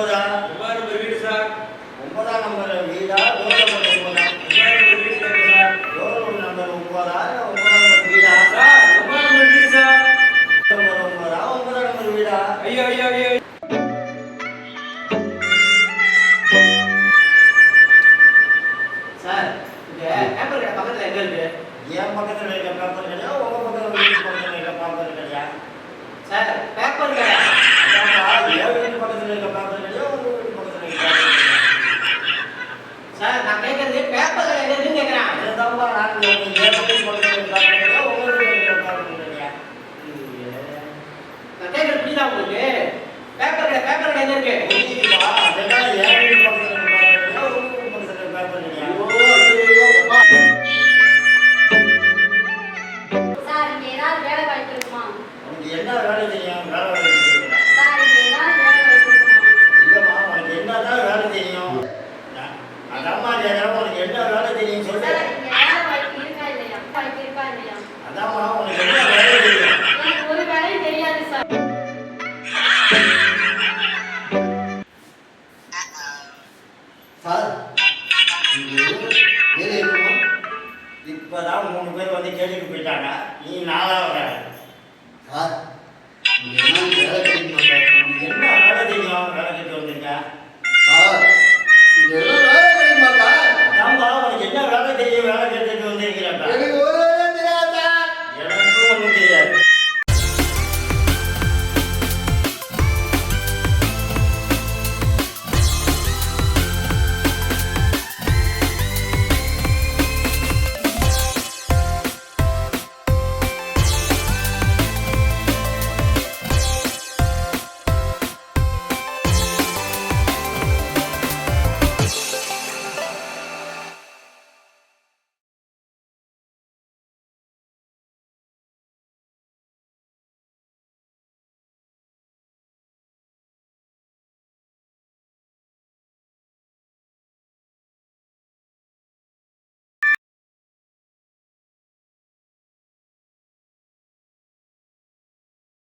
9ஆ? 9 number வீடு sir. 9ஆம் number வீடா? டோர் நம்பர் 9ஆ? 9 நம்பர் வீடு கேட்குறேன் சார். டோர் நம்பர் 9ஆ? 9ஆம் நம்பர் வீடா? சார் 9 நம்பர் வீடு சார். நம்பர் 9ஆ? 9ஆம் நம்பர் வீடா? ஐயோ ஐயோ ஐயோ. சார் இந்த பேப்பர் கடை பக்கத்துல எங்க இருக்கு? என் பக்கத்துல இருக்க பேப்பர் கடையா? உங்க பக்கத்துல வீட்டு பக்கத்துல இருக்க பேப்பர் கடையா? சார் பேப்பர் கடை. அதான்ப்பா, என் வீட்டு பக்கத்துல இருக்க பேப்பர் கடையா? உங்க வீட்டு பக்கத்துல இருக்க பேப்பர் கடையா? சார் நான் கேட்கறது பேப்பர் கடை எங்க இருக்குன்னு கேட்கறேன். அதுதான்ப்பா நான் உங்க என் வீட்டு பக்கத்துல இருக்க பேப்பர் கடையா? உங்க வீட்டு இருக்க பேப்பர் கடையா? நான் கேட்கறது புரியுதா உங்களுக்கு? பேப்பர் கடை எங்க இருக்கு? புரியுதுப்பா, அதெல்லாம் என் வீட்டு